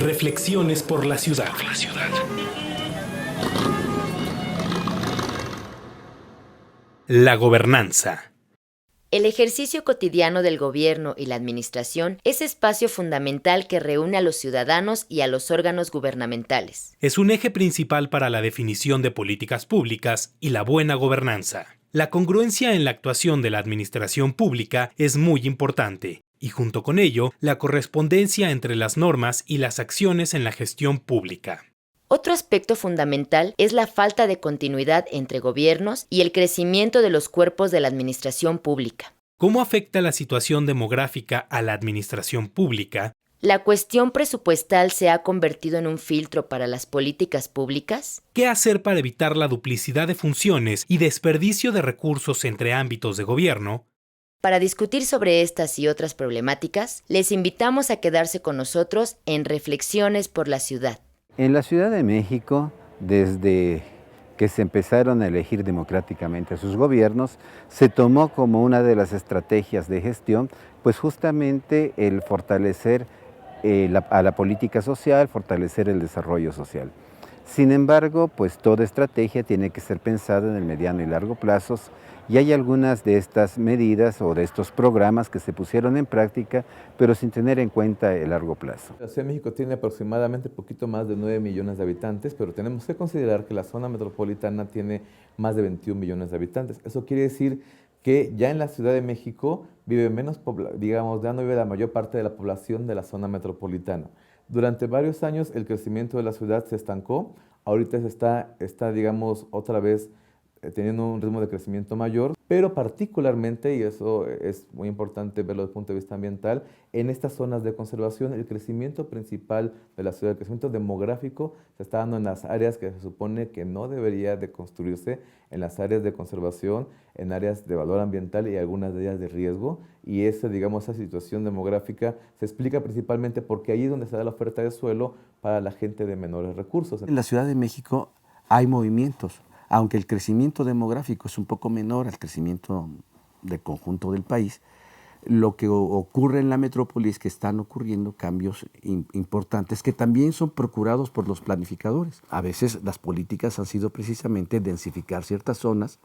Reflexiones por la ciudad. La gobernanza. El ejercicio cotidiano del gobierno y la administración es espacio fundamental que reúne a los ciudadanos y a los órganos gubernamentales. Es un eje principal para la definición de políticas públicas y la buena gobernanza. La congruencia en la actuación de la administración pública es muy importante, y junto con ello, la correspondencia entre las normas y las acciones en la gestión pública. Otro aspecto fundamental es la falta de continuidad entre gobiernos y el crecimiento de los cuerpos de la administración pública. ¿Cómo afecta la situación demográfica a la administración pública? ¿La cuestión presupuestal se ha convertido en un filtro para las políticas públicas? ¿Qué hacer para evitar la duplicidad de funciones y desperdicio de recursos entre ámbitos de gobierno? Para discutir sobre estas y otras problemáticas, les invitamos a quedarse con nosotros en Reflexiones por la Ciudad. En la Ciudad de México, desde que se empezaron a elegir democráticamente a sus gobiernos, se tomó como una de las estrategias de gestión, pues justamente el fortalecer a la política social, fortalecer el desarrollo social. Sin embargo, pues toda estrategia tiene que ser pensada en el mediano y largo plazos, y hay algunas de estas medidas o de estos programas que se pusieron en práctica, pero sin tener en cuenta el largo plazo. La Ciudad de México tiene aproximadamente poquito más de 9 millones de habitantes, pero tenemos que considerar que la zona metropolitana tiene más de 21 millones de habitantes. Eso quiere decir que ya en la Ciudad de México vive menos, digamos, ya no vive la mayor parte de la población de la zona metropolitana. Durante varios años el crecimiento de la ciudad se estancó, ahorita se está digamos, otra vez teniendo un ritmo de crecimiento mayor, pero particularmente, y eso es muy importante verlo desde el punto de vista ambiental, en estas zonas de conservación el crecimiento principal de la ciudad, el crecimiento demográfico se está dando en las áreas que se supone que no debería de construirse, en las áreas de conservación, en áreas de valor ambiental y algunas de ellas de riesgo, y esa situación demográfica se explica principalmente porque ahí es donde se da la oferta de suelo para la gente de menores recursos. En la Ciudad de México hay movimientos, aunque el crecimiento demográfico es un poco menor al crecimiento del conjunto del país. Lo que ocurre en la metrópoli es que están ocurriendo cambios importantes que también son procurados por los planificadores. A veces las políticas han sido precisamente densificar ciertas zonas,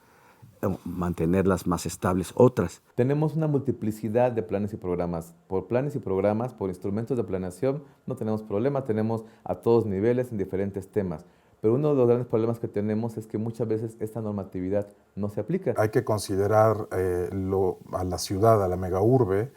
mantenerlas más estables otras. Tenemos una multiplicidad de planes y programas. Por planes y programas, por instrumentos de planeación, no tenemos problema, tenemos a todos niveles en diferentes temas. Pero uno de los grandes problemas que tenemos es que muchas veces esta normatividad no se aplica. Hay que considerar a la ciudad, a la megaurbe,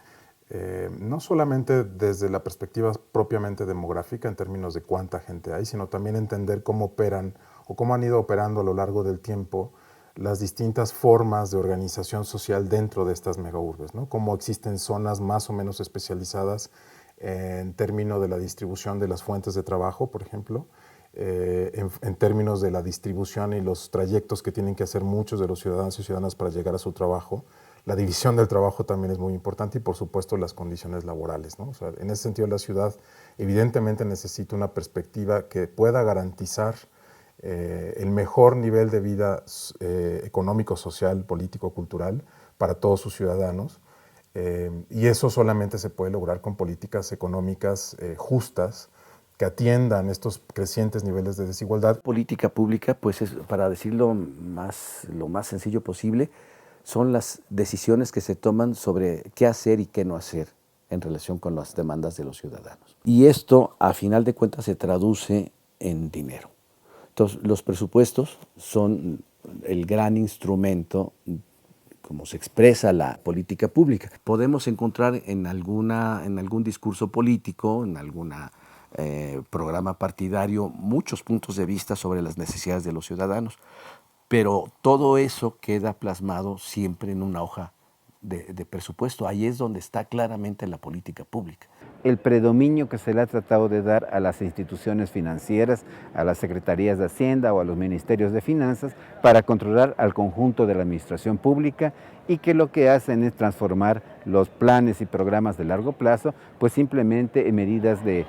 no solamente desde la perspectiva propiamente demográfica en términos de cuánta gente hay, sino también entender cómo operan o cómo han ido operando a lo largo del tiempo las distintas formas de organización social dentro de estas megaurbes, ¿no? Cómo existen zonas más o menos especializadas en términos de la distribución de las fuentes de trabajo, por ejemplo, en términos de la distribución y los trayectos que tienen que hacer muchos de los ciudadanos y ciudadanas para llegar a su trabajo. La división del trabajo también es muy importante y, por supuesto, las condiciones laborales, ¿no? O sea, en ese sentido, la ciudad evidentemente necesita una perspectiva que pueda garantizar el mejor nivel de vida económico, social, político, cultural para todos sus ciudadanos. Y eso solamente se puede lograr con políticas económicas justas, que atiendan estos crecientes niveles de desigualdad. Política pública, pues es, para decirlo lo más sencillo posible, son las decisiones que se toman sobre qué hacer y qué no hacer en relación con las demandas de los ciudadanos. Y esto, a final de cuentas, se traduce en dinero. Entonces, los presupuestos son el gran instrumento como se expresa la política pública. Podemos encontrar en algún discurso político, en alguna programa partidario, muchos puntos de vista sobre las necesidades de los ciudadanos, pero todo eso queda plasmado siempre en una hoja de presupuesto. Ahí es donde está claramente la política pública. El predominio que se le ha tratado de dar a las instituciones financieras, a las secretarías de Hacienda o a los ministerios de Finanzas para controlar al conjunto de la administración pública, y que lo que hacen es transformar los planes y programas de largo plazo pues simplemente en medidas de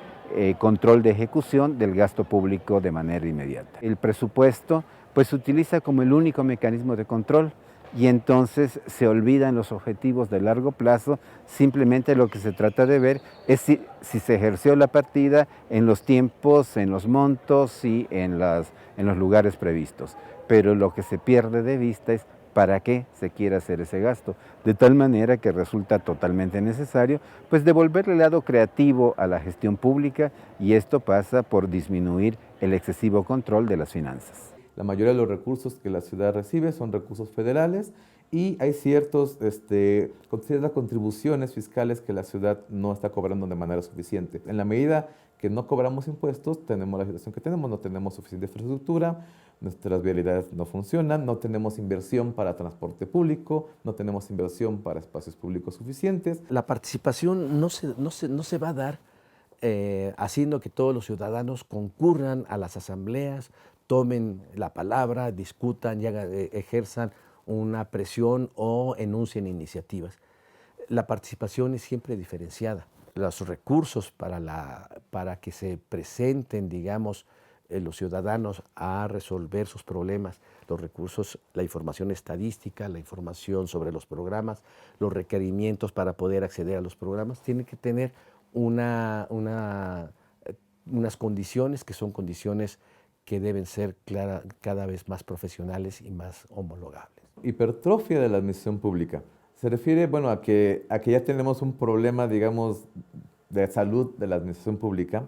control de ejecución del gasto público de manera inmediata. El presupuesto pues se utiliza como el único mecanismo de control y entonces se olvidan los objetivos de largo plazo. Simplemente lo que se trata de ver es si se ejerció la partida en los tiempos, en los montos y en los lugares previstos. Pero lo que se pierde de vista es para qué se quiere hacer ese gasto, de tal manera que resulta totalmente necesario pues devolverle el lado creativo a la gestión pública, y esto pasa por disminuir el excesivo control de las finanzas. La mayoría de los recursos que la ciudad recibe son recursos federales y hay ciertas contribuciones fiscales que la ciudad no está cobrando de manera suficiente. En la medida que no cobramos impuestos, tenemos la situación que tenemos, no tenemos suficiente infraestructura, nuestras vialidades no funcionan, no tenemos inversión para transporte público, no tenemos inversión para espacios públicos suficientes. La participación no se va a dar haciendo que todos los ciudadanos concurran a las asambleas, tomen la palabra, discutan y ejerzan una presión o enuncien iniciativas. La participación es siempre diferenciada. Los recursos para que se presenten, digamos, los ciudadanos a resolver sus problemas, los recursos, la información estadística, la información sobre los programas, los requerimientos para poder acceder a los programas, tienen que tener unas condiciones que son condiciones que deben ser cada vez más profesionales y más homologables. Hipertrofia de la administración pública. Se refiere, bueno, a que ya tenemos un problema, digamos, de salud de la administración pública,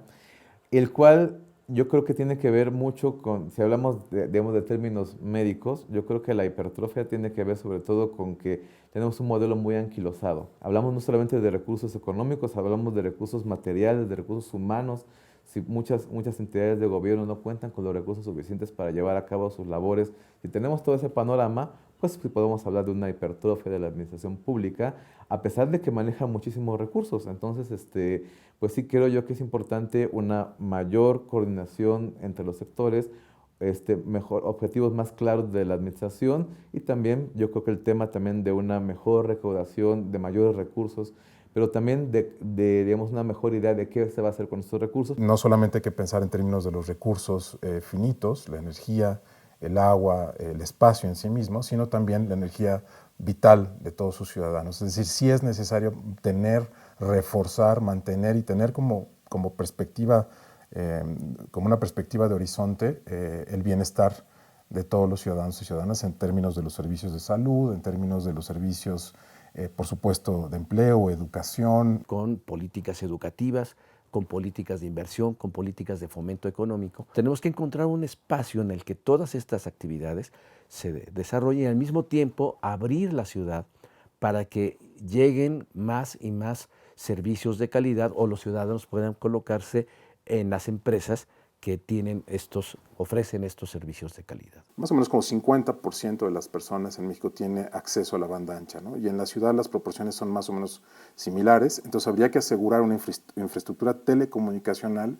el cual yo creo que tiene que ver mucho con, si hablamos de términos médicos, yo creo que la hipertrofia tiene que ver sobre todo con que tenemos un modelo muy anquilosado. Hablamos no solamente de recursos económicos, hablamos de recursos materiales, de recursos humanos. Si muchas entidades de gobierno no cuentan con los recursos suficientes para llevar a cabo sus labores, si tenemos todo ese panorama, pues podemos hablar de una hipertrofia de la administración pública, a pesar de que maneja muchísimos recursos. Entonces, pues sí creo yo que es importante una mayor coordinación entre los sectores, objetivos más claros de la administración, y también yo creo que el tema también de una mejor recaudación, de mayores recursos, pero también de digamos, una mejor idea de qué se va a hacer con estos recursos. No solamente hay que pensar en términos de los recursos finitos, la energía, el agua, el espacio en sí mismo, sino también la energía vital de todos sus ciudadanos. Es decir, sí es necesario reforzar, mantener y tener como perspectiva, como una perspectiva de horizonte, el bienestar de todos los ciudadanos y ciudadanas en términos de los servicios de salud, en términos de los servicios, por supuesto, de empleo, educación. Con políticas educativas, con políticas de inversión, con políticas de fomento económico. Tenemos que encontrar un espacio en el que todas estas actividades se desarrollen y al mismo tiempo abrir la ciudad para que lleguen más y más servicios de calidad o los ciudadanos puedan colocarse en las empresas que ofrecen estos servicios de calidad. Más o menos como 50% de las personas en México tiene acceso a la banda ancha, ¿no? Y en la ciudad las proporciones son más o menos similares, entonces habría que asegurar una infraestructura telecomunicacional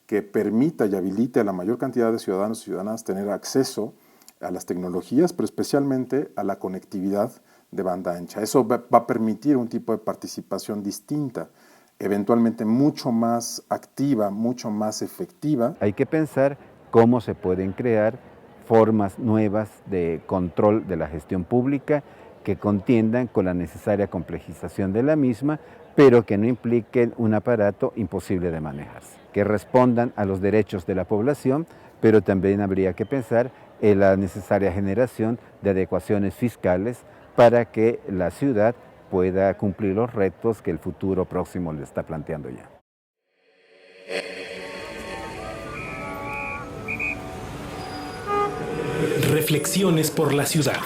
que permita y habilite a la mayor cantidad de ciudadanos y ciudadanas tener acceso a las tecnologías, pero especialmente a la conectividad de banda ancha. Eso va a permitir un tipo de participación distinta, eventualmente mucho más activa, mucho más efectiva. Hay que pensar cómo se pueden crear formas nuevas de control de la gestión pública que contiendan con la necesaria complejización de la misma, pero que no impliquen un aparato imposible de manejarse, que respondan a los derechos de la población, pero también habría que pensar en la necesaria generación de adecuaciones fiscales para que la ciudad pueda cumplir los retos que el futuro próximo le está planteando ya. Reflexiones por la ciudad.